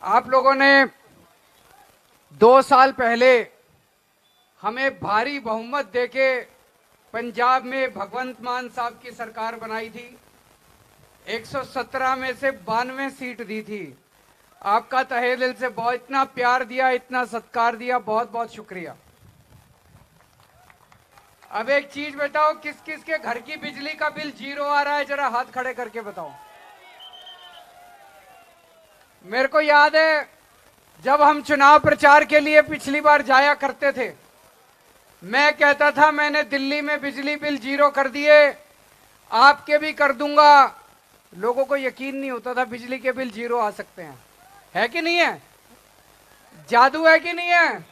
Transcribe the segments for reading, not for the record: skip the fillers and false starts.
आप लोगों ने 2 साल पहले हमें भारी बहुमत देके पंजाब में भगवंत मान साहब की सरकार बनाई थी। 117 में से 92 सीट दी थी। आपका तहे दिल से बहुत इतना प्यार दिया, इतना सत्कार दिया, बहुत बहुत शुक्रिया। अब एक चीज बताओ, किस किस के घर की बिजली का बिल जीरो आ रहा है? जरा हाथ खड़े करके बताओ। मेरे को याद है जब हम चुनाव प्रचार के लिए पिछली बार जाया करते थे, मैं कहता था मैंने दिल्ली में बिजली बिल जीरो कर दिए, आपके भी कर दूंगा। लोगों को यकीन नहीं होता था बिजली के बिल जीरो आ सकते हैं। है कि नहीं है? जादू है कि नहीं है?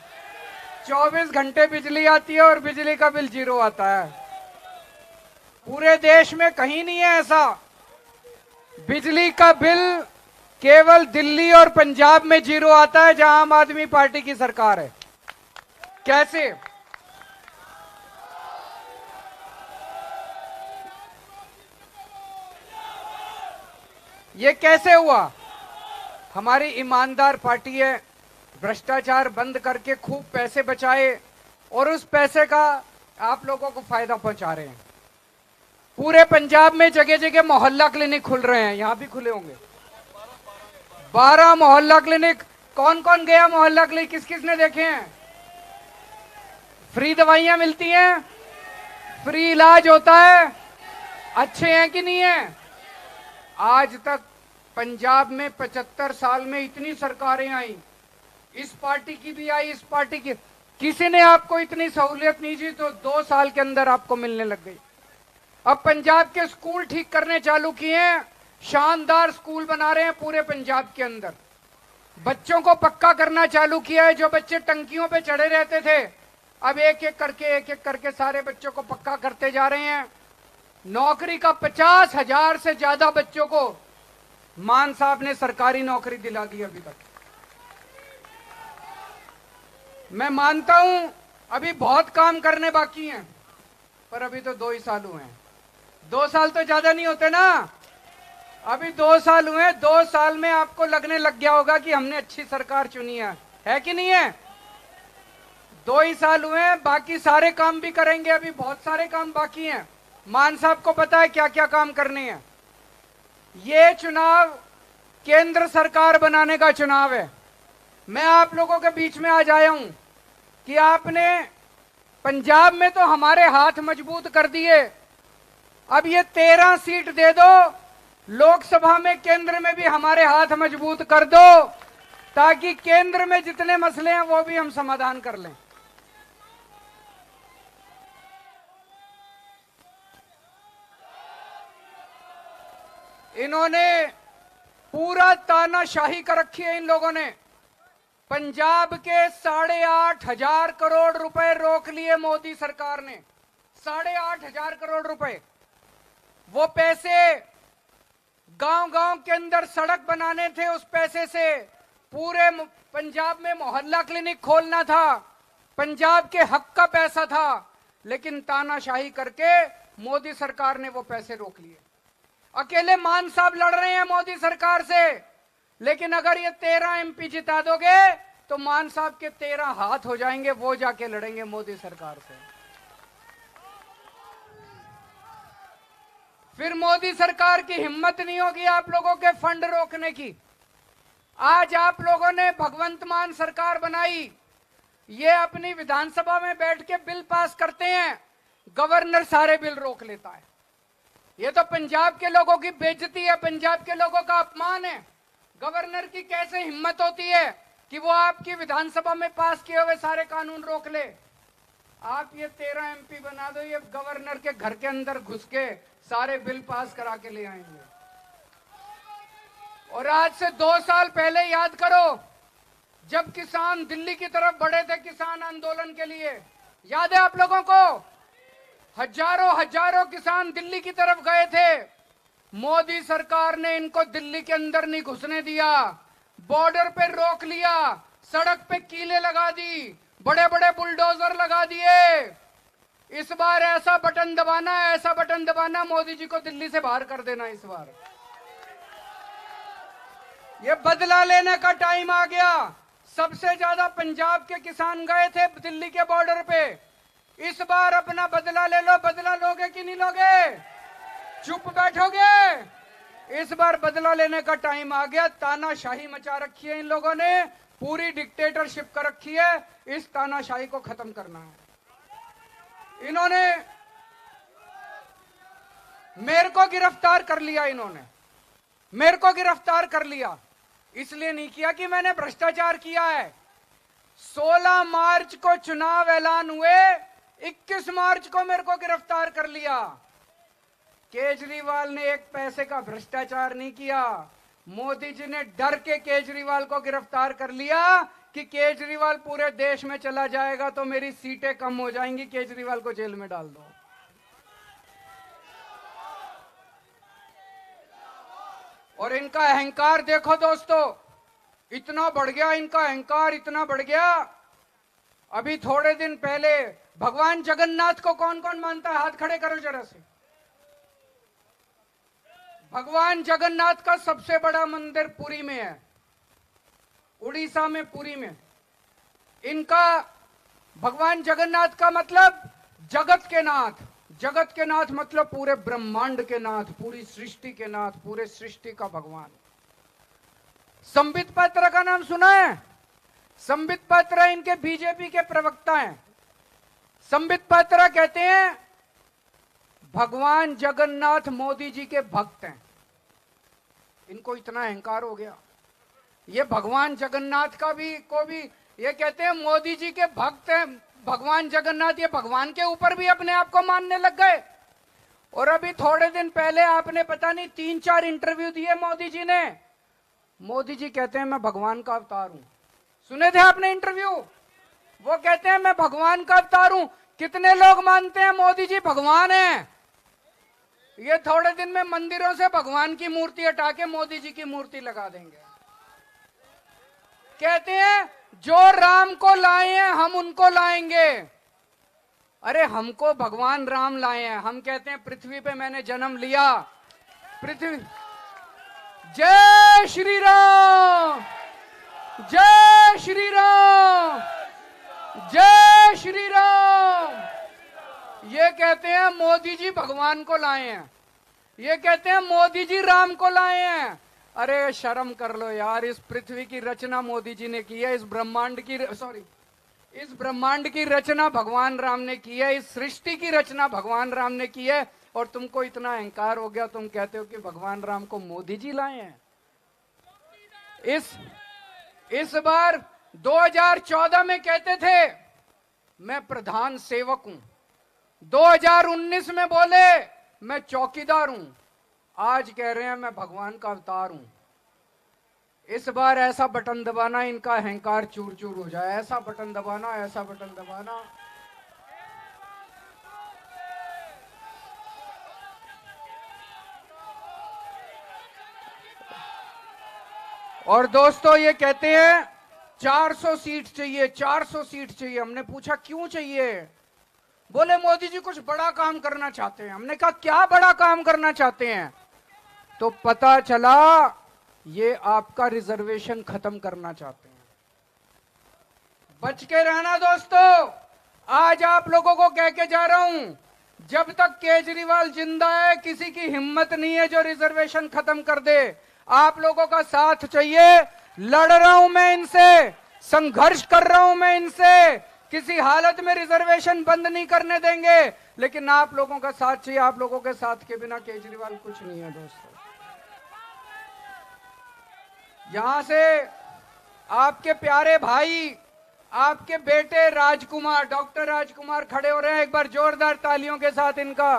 24 घंटे बिजली आती है और बिजली का बिल जीरो आता है। पूरे देश में कहीं नहीं है ऐसा। बिजली का बिल केवल दिल्ली और पंजाब में जीरो आता है, जहां आम आदमी पार्टी की सरकार है। कैसे? ये कैसे हुआ? हमारी ईमानदार पार्टी है, भ्रष्टाचार बंद करके खूब पैसे बचाए और उस पैसे का आप लोगों को फायदा पहुंचा रहे हैं। पूरे पंजाब में जगह जगह मोहल्ला क्लिनिक खुल रहे हैं, यहां भी खुले होंगे। 12 मोहल्ला क्लिनिक। कौन कौन गया मोहल्ला क्लिनिक? किस किस ने देखे हैं? फ्री दवाइयां मिलती हैं, फ्री इलाज होता है। अच्छे हैं कि नहीं है? आज तक पंजाब में 75 साल में इतनी सरकारें आई, इस पार्टी की भी आई, इस पार्टी की, किसी ने आपको इतनी सहूलियत नहीं दी तो 2 साल के अंदर आपको मिलने लग गई। अब पंजाब के स्कूल ठीक करने चालू किए हैं, शानदार स्कूल बना रहे हैं पूरे पंजाब के अंदर। बच्चों को पक्का करना चालू किया है। जो बच्चे टंकियों पे चढ़े रहते थे, अब एक एक करके सारे बच्चों को पक्का करते जा रहे हैं। नौकरी का 50,000 से ज्यादा बच्चों को मान साहब ने सरकारी नौकरी दिला दी अभी तक। मैं मानता हूं अभी बहुत काम करने बाकी हैं, पर अभी तो 2 ही साल हुए हैं। 2 साल तो ज्यादा नहीं होते ना, अभी 2 साल हुए। 2 साल में आपको लगने लग गया होगा कि हमने अच्छी सरकार चुनी है कि नहीं है? 2 ही साल हुए हैं, बाकी सारे काम भी करेंगे। अभी बहुत सारे काम बाकी हैं। मान साहब को पता है क्या क्या काम करने हैं। ये चुनाव केंद्र सरकार बनाने का चुनाव है। मैं आप लोगों के बीच में आज आया हूं कि आपने पंजाब में तो हमारे हाथ मजबूत कर दिए, अब ये 13 सीट दे दो, लोकसभा में केंद्र में भी हमारे हाथ मजबूत कर दो, ताकि केंद्र में जितने मसले हैं वो भी हम समाधान कर लें। इन्होंने पूरा तानाशाही कर रखी है। इन लोगों ने पंजाब के 8,500 करोड़ रुपए रोक लिए मोदी सरकार ने। 8,500 करोड़ रुपए। वो पैसे गांव गांव के अंदर सड़क बनाने थे, उस पैसे से पूरे पंजाब में मोहल्ला क्लिनिक खोलना था, पंजाब के हक का पैसा था। लेकिन तानाशाही करके मोदी सरकार ने वो पैसे रोक लिए। अकेले मान साहब लड़ रहे हैं मोदी सरकार से, लेकिन अगर ये 13 एमपी जिता दोगे तो मान साहब के 13 हाथ हो जाएंगे, वो जाके लड़ेंगे मोदी सरकार से। फिर मोदी सरकार की हिम्मत नहीं होगी आप लोगों के फंड रोकने की। आज आप लोगों ने भगवंत मान सरकार बनाई, ये अपनी विधानसभा में बैठ के बिल पास करते हैं, गवर्नर सारे बिल रोक लेता है। ये तो पंजाब के लोगों की बेइज्जती है, पंजाब के लोगों का अपमान है। गवर्नर की कैसे हिम्मत होती है कि वो आपकी विधानसभा में पास किए हुए सारे कानून रोक ले। आप ये 13 एमपी बना दो, ये गवर्नर के घर के अंदर घुस के सारे बिल पास करा के ले आएंगे। और आज से 2 साल पहले याद करो, जब किसान दिल्ली की तरफ बढ़े थे किसान आंदोलन के लिए, याद है आप लोगों को? हजारों किसान दिल्ली की तरफ गए थे। मोदी सरकार ने इनको दिल्ली के अंदर नहीं घुसने दिया, बॉर्डर पे रोक लिया, सड़क पे कीले लगा दी, बड़े बड़े बुलडोजर लगा दिए। इस बार ऐसा बटन दबाना, ऐसा बटन दबाना, मोदी जी को दिल्ली से बाहर कर देना। इस बार ये बदला लेने का टाइम आ गया। सबसे ज्यादा पंजाब के किसान गए थे दिल्ली के बॉर्डर पे। इस बार अपना बदला ले लो। बदला लोगे कि नहीं लोगे? चुप बैठोगे? इस बार बदला लेने का टाइम आ गया। तानाशाही मचा रखी है इन लोगों ने, पूरी डिक्टेटरशिप कर रखी है। इस तानाशाही को खत्म करना है। इन्होंने मेरे को गिरफ्तार कर लिया। इन्होंने मेरे को गिरफ्तार कर लिया इसलिए नहीं किया कि मैंने भ्रष्टाचार किया है। 16 मार्च को चुनाव ऐलान हुए, 21 मार्च को मेरे को गिरफ्तार कर लिया। केजरीवाल ने एक पैसे का भ्रष्टाचार नहीं किया। मोदी जी ने डर के केजरीवाल को गिरफ्तार कर लिया कि केजरीवाल पूरे देश में चला जाएगा तो मेरी सीटें कम हो जाएंगी, केजरीवाल को जेल में डाल दो। और इनका अहंकार देखो दोस्तों, इतना बढ़ गया इनका अहंकार, इतना बढ़ गया। अभी थोड़े दिन पहले भगवान जगन्नाथ को कौन कौन मानता है? हाथ खड़े करो जरा से। भगवान जगन्नाथ का सबसे बड़ा मंदिर पुरी में है, उड़ीसा में, पुरी में। इनका भगवान जगन्नाथ का मतलब जगत के नाथ। जगत के नाथ मतलब पूरे ब्रह्मांड के नाथ, पूरी सृष्टि के नाथ, पूरे सृष्टि का भगवान। संबित पात्रा का नाम सुना है? संबित पात्रा इनके बीजेपी के प्रवक्ता हैं। संबित पात्रा कहते हैं भगवान जगन्नाथ मोदी जी के भक्त हैं। इनको इतना अहंकार हो गया। ये भगवान जगन्नाथ को भी ये कहते हैं मोदी जी के भक्त हैं भगवान जगन्नाथ। ये भगवान के ऊपर भी अपने आप को मानने लग गए। और अभी थोड़े दिन पहले आपने पता नहीं 3-4 इंटरव्यू दिए मोदी जी ने। मोदी जी कहते हैं मैं भगवान का अवतार हूं। सुने थे आपने इंटरव्यू? वो कहते हैं मैं भगवान का अवतार हूं। कितने लोग मानते हैं मोदी जी भगवान हैं? ये थोड़े दिन में मंदिरों से भगवान की मूर्ति हटा के मोदी जी की मूर्ति लगा देंगे। कहते हैं जो राम को लाए हैं हम उनको लाएंगे। अरे हमको भगवान राम लाए हैं। हम कहते हैं पृथ्वी पे मैंने जन्म लिया। पृथ्वी, जय श्री राम, जय श्री राम, जय श्री राम। ये कहते हैं मोदी जी भगवान को लाए हैं। ये कहते हैं मोदी जी राम को लाए हैं। अरे शर्म कर लो यार। इस पृथ्वी की रचना मोदी जी ने की है। इस ब्रह्मांड की रचना भगवान राम ने की है। इस सृष्टि की रचना भगवान राम ने की है। और तुमको इतना अहंकार हो गया, तुम कहते हो कि भगवान राम को मोदी जी लाए हैं। इस बार 2014 में कहते थे मैं प्रधान सेवक हूं। 2019 में बोले मैं चौकीदार हूं। आज कह रहे हैं मैं भगवान का अवतार हूं। इस बार ऐसा बटन दबाना इनका अहंकार चूर चूर हो जाए। ऐसा बटन दबाना, ऐसा बटन दबाना। और दोस्तों ये कहते हैं 400 सीट चाहिए, 400 सीट चाहिए। हमने पूछा क्यों चाहिए? बोले मोदी जी कुछ बड़ा काम करना चाहते हैं। हमने कहा क्या बड़ा काम करना चाहते हैं? तो पता चला ये आपका रिजर्वेशन खत्म करना चाहते हैं। बच के रहना दोस्तों। आज आप लोगों को कह के जा रहा हूं, जब तक केजरीवाल जिंदा है किसी की हिम्मत नहीं है जो रिजर्वेशन खत्म कर दे। आप लोगों का साथ चाहिए। लड़ रहा हूं मैं इनसे, संघर्ष कर रहा हूं मैं इनसे। किसी हालत में रिजर्वेशन बंद नहीं करने देंगे, लेकिन आप लोगों का साथ चाहिए। आप लोगों के साथ के बिना केजरीवाल कुछ नहीं है दोस्तों। यहां से आपके प्यारे भाई, आपके बेटे राजकुमार, डॉक्टर राजकुमार खड़े हो रहे हैं। एक बार जोरदार तालियों के साथ इनका।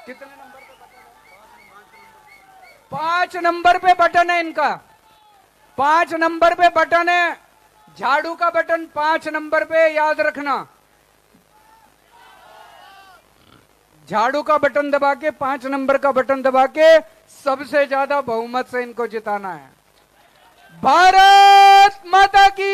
कितने नंबर पे बटन है? 5 नंबर पे बटन है इनका। 5 नंबर पे बटन है। झाड़ू का बटन 5 नंबर पे, याद रखना। झाड़ू का बटन दबा के, 5 नंबर का बटन दबा के सबसे ज्यादा बहुमत से इनको जिताना है। भारत माता की